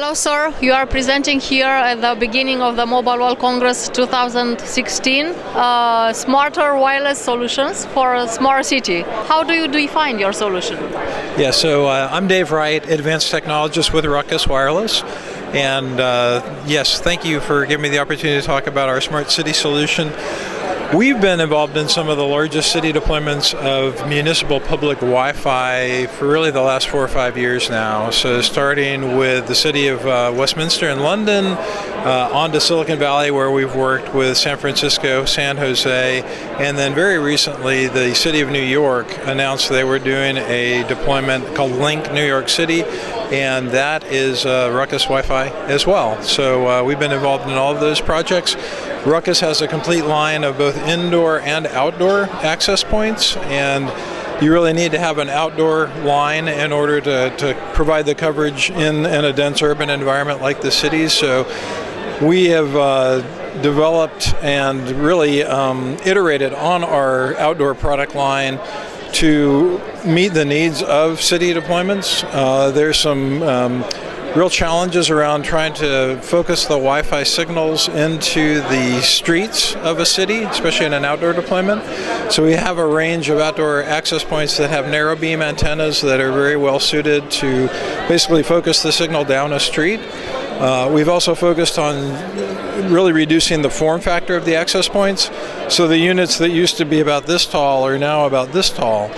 Hello, sir. You are presenting here at the beginning of the Mobile World Congress 2016 smarter wireless solutions for a smart city. How do you define your solution? Yeah, so I'm Dave Wright, Advanced Technologist with Ruckus Wireless. And yes, thank you for giving me the opportunity to talk about our smart city solution. We've been involved in some of the largest city deployments of municipal public Wi-Fi for really the last 4 or 5 years now. So starting with the city of Westminster in London, on to Silicon Valley where we've worked with San Francisco, San Jose, and then very recently the city of New York announced they were doing a deployment called Link New York City, and that is Ruckus Wi-Fi as well. So we've been involved in all of those projects. Ruckus has a complete line of both indoor and outdoor access points, and you really need to have an outdoor line in order to provide the coverage in a dense urban environment like the cities. So we have developed and really iterated on our outdoor product line to meet the needs of city deployments. There's some real challenges around trying to focus the Wi-Fi signals into the streets of a city, especially in an outdoor deployment. So we have a range of outdoor access points that have narrow beam antennas that are very well suited to basically focus the signal down a street. We've also focused on really reducing the form factor of the access points. So the units that used to be about this tall are now about this tall.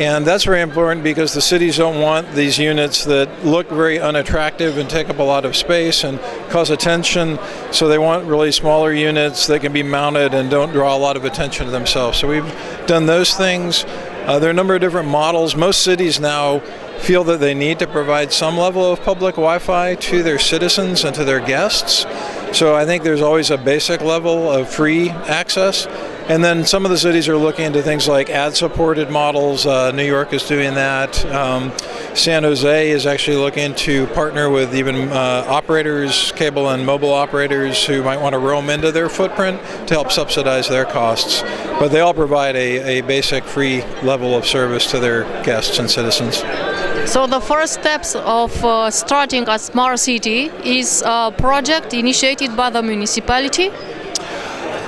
And that's very important because the cities don't want these units that look very unattractive and take up a lot of space and cause attention. So they want really smaller units that can be mounted and don't draw a lot of attention to themselves. So we've done those things. There are a number of different models. Most cities now feel that they need to provide some level of public Wi-Fi to their citizens and to their guests. So I think there's always a basic level of free access. And then some of the cities are looking into things like ad-supported models. New York is doing that. San Jose is actually looking to partner with even operators, cable and mobile operators who might want to roam into their footprint to help subsidize their costs. But they all provide a basic free level of service to their guests and citizens. So the first steps of starting a smart city is a project initiated by the municipality.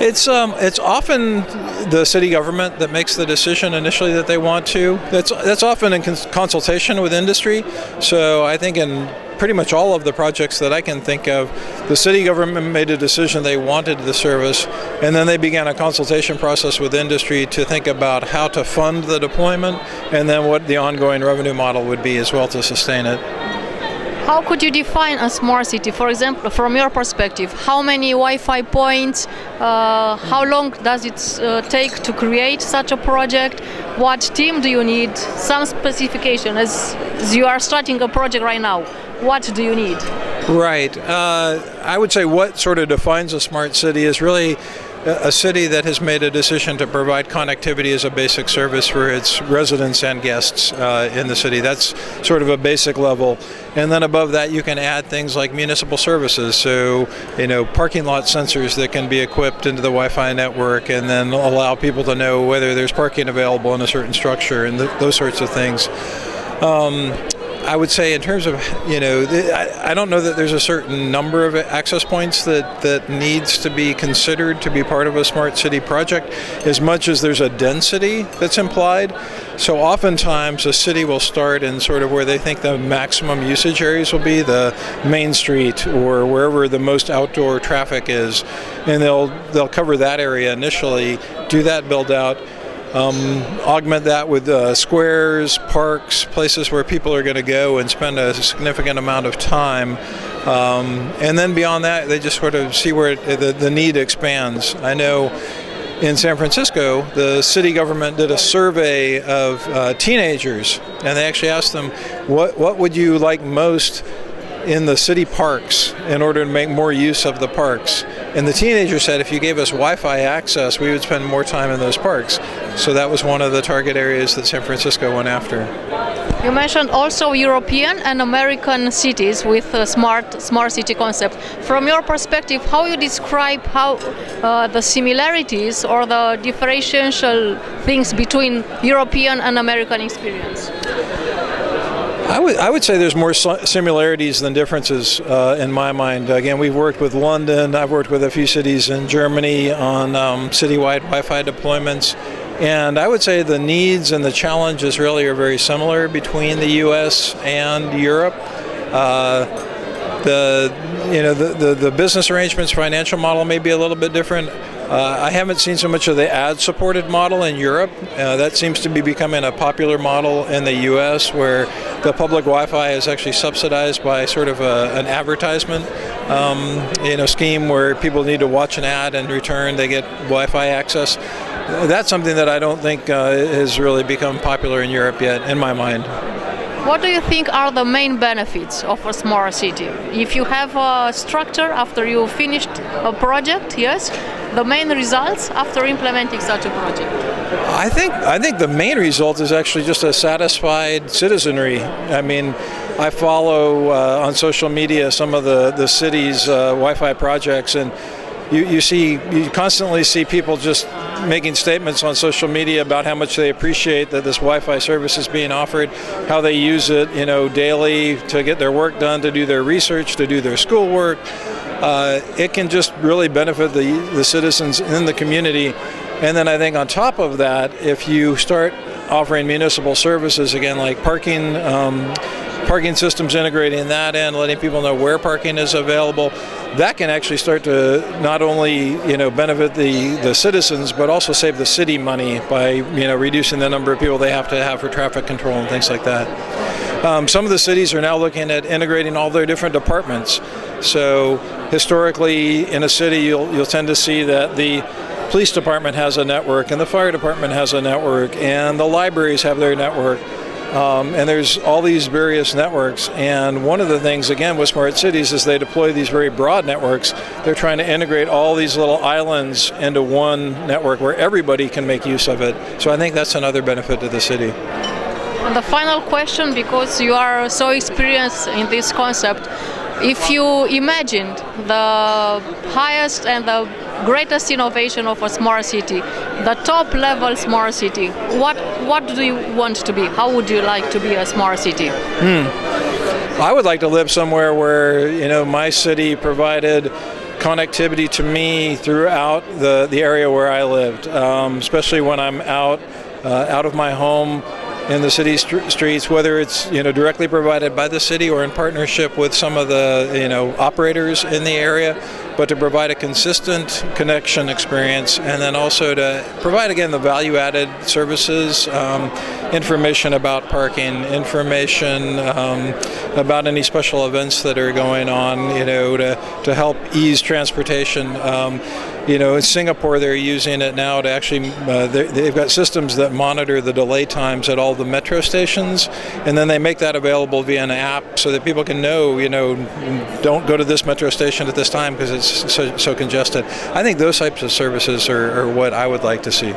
It's often the city government that makes the decision initially that they want to. That's often in consultation with industry. So I think in pretty much all of the projects that I can think of, the city government made a decision they wanted the service, and then they began a consultation process with industry to think about how to fund the deployment and then what the ongoing revenue model would be as well to sustain it. How could you define a smart city? For example, from your perspective, how many Wi-Fi points, how long does it take to create such a project? What team do you need? Some specification as you are starting a project right now. What do you need? Right. I would say what sort of defines a smart city is really a city that has made a decision to provide connectivity as a basic service for its residents and guests in the city. That's sort of a basic level. And then above that you can add things like municipal services. So, parking lot sensors that can be equipped into the Wi-Fi network and then allow people to know whether there's parking available in a certain structure and those sorts of things. I would say in terms of, I don't know that there's a certain number of access points that needs to be considered to be part of a smart city project as much as there's a density that's implied. So oftentimes a city will start in sort of where they think the maximum usage areas will be, the main street or wherever the most outdoor traffic is, and they'll cover that area initially, do that build out. Augment that with squares, parks, places where people are going to go and spend a significant amount of time. And then beyond that, they just sort of see where the need expands. I know in San Francisco, the city government did a survey of teenagers, and they actually asked them, what would you like most in the city parks in order to make more use of the parks? And the teenagers said if you gave us Wi-Fi access, we would spend more time in those parks. So that was one of the target areas that San Francisco went after. You mentioned also European and American cities with a smart city concept. From your perspective, how you describe how the similarities or the differential things between European and American experience? I would say there's more similarities than differences in my mind. Again, we've worked with London. I've worked with a few cities in Germany on citywide Wi-Fi deployments. And I would say the needs and the challenges really are very similar between the U.S. and Europe. The business arrangements, financial model may be a little bit different. I haven't seen so much of the ad-supported model in Europe. That seems to be becoming a popular model in the U.S., where the public Wi-Fi is actually subsidized by sort of an advertisement scheme where people need to watch an ad and in return they get Wi-Fi access. That's something that I don't think has really become popular in Europe yet, in my mind. What do you think are the main benefits of a smart city? If you have a structure after you finished a project, yes, the main results after implementing such a project? I think the main result is actually just a satisfied citizenry. I mean, I follow on social media some of the city's Wi-Fi projects, and you constantly see people just making statements on social media about how much they appreciate that this Wi-Fi service is being offered, how they use it, daily to get their work done, to do their research, to do their schoolwork. It can just really benefit the citizens in the community. And then I think on top of that, if you start offering municipal services again, like parking systems, integrating that in, letting people know where parking is available, that can actually start to not only benefit the citizens, but also save the city money by reducing the number of people they have to have for traffic control and things like that. Some of the cities are now looking at integrating all their different departments. So historically, in a city, you'll tend to see that the police department has a network, and the fire department has a network, and the libraries have their network. And there's all these various networks, and one of the things, again, with smart cities is they deploy these very broad networks. They're trying to integrate all these little islands into one network where everybody can make use of it. So I think that's another benefit to the city. And the final question, because you are so experienced in this concept, if you imagined the highest and the greatest innovation of a smart city, the top level smart city, what do you want to be? How would you like to be a smart city? I would like to live somewhere where my city provided connectivity to me throughout the area where I lived, especially when I'm out of my home in the city streets, whether it's directly provided by the city or in partnership with some of the operators in the area, but to provide a consistent connection experience, and then also to provide again the value-added services, information about parking, information about any special events that are going on, to help ease transportation. In Singapore, they're using it now to actually, they've got systems that monitor the delay times at all the metro stations, and then they make that available via an app so that people can know, don't go to this metro station at this time because it's so congested. I think those types of services are what I would like to see.